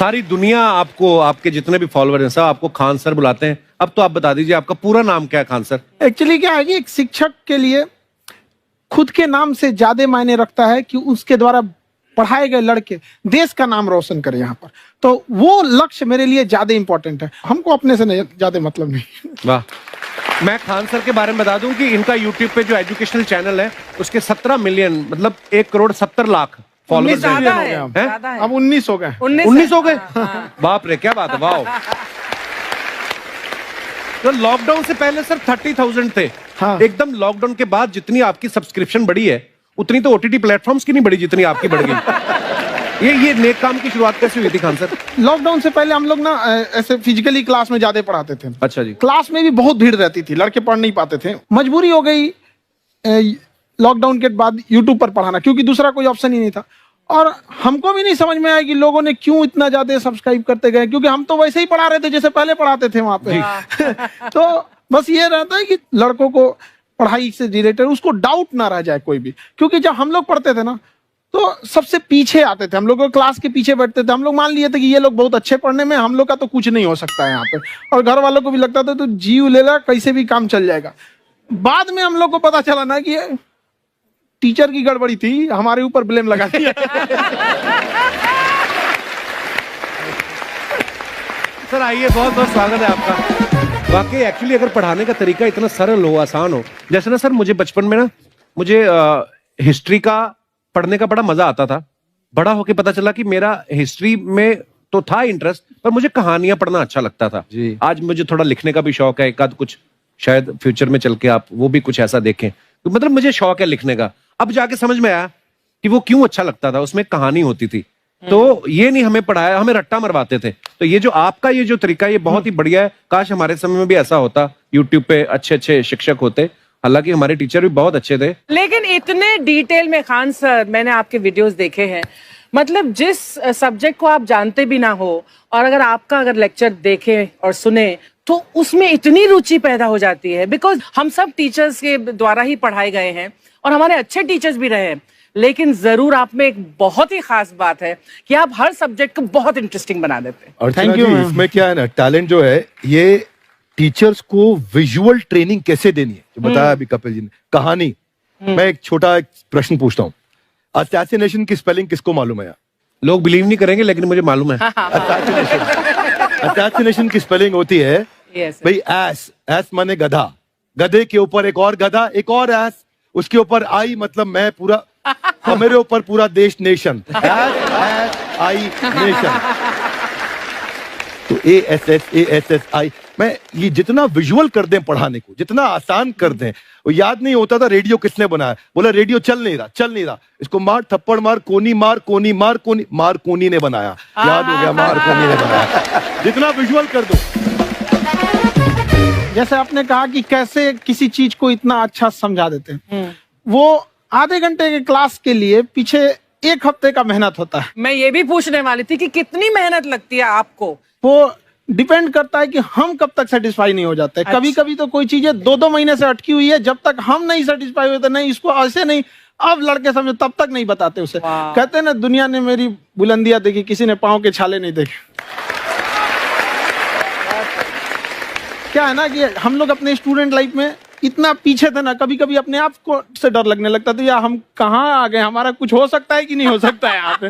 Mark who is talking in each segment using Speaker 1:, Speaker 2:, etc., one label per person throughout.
Speaker 1: सारी दुनिया आपको, आपके जितने भी फॉलोअर हैं सब आपको खान सर बुलाते हैं। अब तो आप बता दीजिए आपका पूरा नाम क्या है खान सर?
Speaker 2: एक्चुअली क्या है कि एक शिक्षक के लिए खुद के नाम से ज्यादा मायने रखता है कि उसके द्वारा पढ़ाए गए लड़के देश का नाम रोशन करें यहाँ पर, तो वो लक्ष्य मेरे लिए ज्यादा इंपॉर्टेंट है। हमको अपने से ज्यादा मतलब नहीं।
Speaker 1: वाह। मैं खान सर के बारे में बता दूं कि इनका यूट्यूब पे जो एजुकेशनल चैनल है उसके 17 मिलियन मतलब 1,70,00,000 फॉलोअर्स हैं।
Speaker 2: अब 19 हो गए।
Speaker 1: 19 हो गए। बाप रे, क्या बात है, वाह। तो लॉकडाउन से पहले सर 30,000 थे।
Speaker 2: हाँ।
Speaker 1: एकदम लॉकडाउन के बाद जितनी आपकी सब्सक्रिप्शन बढ़ी है उतनी तो ओटीटी प्लेटफॉर्म्स की नहीं बढ़ी जितनी आपकी बढ़ गई। ये नेक काम की शुरुआत कैसे हुई थी खान सर?
Speaker 2: लॉकडाउन से पहले हम लोग ना ऐसे फिजिकली क्लास में ज्यादा पढ़ाते थे।
Speaker 1: अच्छा जी।
Speaker 2: क्लास में भी बहुत भीड़ रहती थी, लड़के पढ़ नहीं पाते थे। मजबूरी हो गई लॉकडाउन के बाद यूट्यूब पर पढ़ाना, क्योंकि दूसरा कोई ऑप्शन ही नहीं था। और हमको भी नहीं समझ में आया कि लोगों ने क्यों इतना ज्यादा सब्सक्राइब करते गए, क्योंकि हम तो वैसे ही पढ़ा रहे थे जैसे पहले पढ़ाते थे वहां पे। तो बस ये रहता है कि लड़कों को पढ़ाई से रिलेटेड उसको डाउट ना रह जाए कोई भी, क्योंकि जब हम लोग पढ़ते थे ना तो सबसे पीछे आते थे, हम लोग क्लास के पीछे बैठते थे। हम लोग मान लिए थे कि ये लोग बहुत अच्छे पढ़ने में, हम लोग का तो कुछ नहीं हो सकता है यहाँ पे। और घर वालों को भी लगता था तो जीव ले ला, कैसे भी काम चल जाएगा। बाद में हम लोग को पता चला ना कि टीचर की गड़बड़ी थी, हमारे ऊपर ब्लेम लगा दिया।
Speaker 1: सर आइए, बहुत बहुत स्वागत है आपका। वाकई एक्चुअली अगर पढ़ाने का तरीका इतना सरल हो, आसान हो, जैसे ना सर मुझे बचपन में ना मुझे हिस्ट्री का पढ़ने का बड़ा मजा आता था। बड़ा होके पता चला कि मेरा हिस्ट्री में तो था इंटरेस्ट, पर मुझे कहानियां पढ़ना अच्छा लगता था जी। आज मुझे थोड़ा लिखने का भी शौक है, एक आध कुछ शायद फ्यूचर में चल के आप वो भी कुछ ऐसा देखें, तो मतलब मुझे शौक है लिखने का। अब जाके समझ में आया कि वो क्यों अच्छा लगता था, उसमें कहानी होती थी। तो ये नहीं हमें पढ़ाया, हमें रट्टा मरवाते थे। तो ये जो आपका ये जो तरीका ये बहुत ही बढ़िया है। काश हमारे समय में भी ऐसा होता, यूट्यूब पे अच्छे अच्छे शिक्षक होते। हालांकि हमारे टीचर भी बहुत अच्छे थे।
Speaker 3: लेकिन इतने डिटेल में खान सर, मैंने आपके वीडियोस देखे हैं, मतलब जिस सब्जेक्ट को आप जानते भी ना हो और अगर लेक्चर देखें और सुने तो उसमें इतनी रुचि पैदा हो जाती है। बिकॉज हम सब टीचर्स के द्वारा ही पढ़ाए गए हैं और हमारे अच्छे टीचर्स भी रहे हैं, लेकिन जरूर आप में एक बहुत ही खास बात है कि आप हर सब्जेक्ट को बहुत इंटरेस्टिंग बना देते हैं।
Speaker 4: और थैंक यू। इसमें क्या है ना, टैलेंट जो है ये टीचर्स को विजुअल ट्रेनिंग कैसे देनी है, जो बताया अभी कपिल जी ने। कहानी, मैं एक छोटा प्रश्न पूछता हूँ, असैसिनेशन की स्पेलिंग किसको मालूम है यार?
Speaker 1: लोग बिलीव नहीं करेंगे लेकिन मुझे मालूम है।
Speaker 4: असैसिनेशन की स्पेलिंग होती है भाई एस माने गधा, गधे के ऊपर एक और गधा, एक और एस, उसके ऊपर आई मतलब मैं पूरा, और मेरे ऊपर पूरा देश नेशन, आई नेशन। तो ASSASSI मैं ये जितना विजुअल कर दें पढ़ाने को, जितना आसान कर दें। वो याद नहीं होता था रेडियो किसने बनाया, बोला रेडियो चल नहीं रहा, इसको मार थप्पड़ मार, कोनी मार, कोनी मार, कोनी मार, कोनी ने बनाया। याद हो गया, मार कोनी ने बनाया। जितना विजुअल कर दो।
Speaker 2: जैसे आपने कहा कि कैसे किसी चीज को इतना अच्छा समझा देते हैं, वो आधे घंटे के क्लास के लिए पीछे 1 हफ्ते का मेहनत होता है।
Speaker 3: मैं ये भी पूछने वाली थी कि कितनी मेहनत लगती है आपको।
Speaker 2: वो डिपेंड करता है कि हम कब तक सेटिस्फाई नहीं हो जाते। अच्छा। कभी कभी तो कोई चीजें 2-2 महीने से अटकी हुई है, जब तक हम नहीं सेटिस्फाई होते, नहीं इसको ऐसे नहीं, अब लड़के समझो तब तक नहीं बताते उसे। कहते हैं ना, दुनिया ने मेरी बुलंदियां देखी, किसी ने पांव के छाले नहीं देखे। क्या है ना कि हम लोग अपने स्टूडेंट लाइफ में इतना पीछे थे ना, कभी कभी अपने आप को से डर लगने लगता था, यार हम कहाँ आ गए, हमारा कुछ हो सकता है कि नहीं हो सकता है यहाँ पे।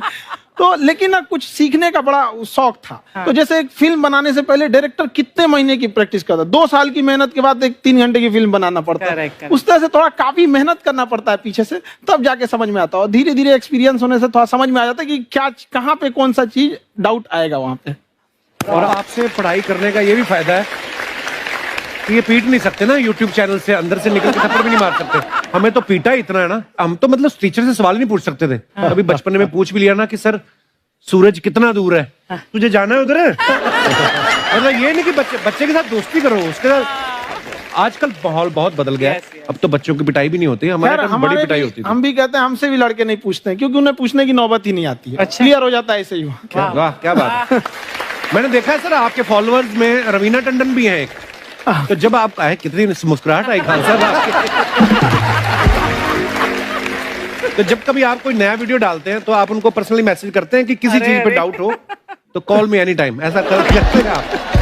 Speaker 2: तो लेकिन ना कुछ सीखने का बड़ा शौक था। हाँ। तो जैसे एक फिल्म बनाने से पहले डायरेक्टर कितने महीने की प्रैक्टिस करता, 2 साल की मेहनत के बाद एक 3 घंटे की फिल्म बनाना पड़ता है। उस तरह से थोड़ा काफी मेहनत करना पड़ता है पीछे से, तब जाके समझ में आता है। और धीरे धीरे एक्सपीरियंस होने से थोड़ा समझ में आ जाता है कि क्या कहाँ पे कौन सा चीज डाउट आएगा वहां पे।
Speaker 1: और आपसे पढ़ाई करने का ये भी फायदा है, ये पीट नहीं सकते ना यूट्यूब चैनल से, अंदर से निकल के थप्पड़ भी नहीं मार सकते। हमें तो पीटा इतना है ना, हम तो मतलब टीचर से सवाल नहीं पूछ सकते थे। अभी बचपन में पूछ भी लिया ना कि सर सूरज कितना दूर है, तुझे जाना है उधर। मतलब ये नहीं कि बच्चे के साथ दोस्ती करो, उसके साथ। आजकल माहौल बहुत बदल गया है, अब तो बच्चों की पिटाई भी नहीं होती, हमारे टाइम बड़ी पिटाई होती थी।
Speaker 2: हम भी कहते हैं, हमसे भी लड़के नहीं पूछते हैं, क्योंकि उन्हें पूछने की नौबत ही नहीं आती है। क्लियर हो जाता है ऐसे ही।
Speaker 1: वाह क्या बात है। मैंने देखा है सर आपके फॉलोअर्स में रवीना टंडन भी है एक, तो जब आप आए कितनी मुस्कुराहट आई खान साहब आपके। तो जब कभी आप कोई नया वीडियो डालते हैं तो आप उनको पर्सनली मैसेज करते हैं कि किसी चीज पे डाउट हो तो कॉल मी एनी टाइम, ऐसा कर सकते हैं आप।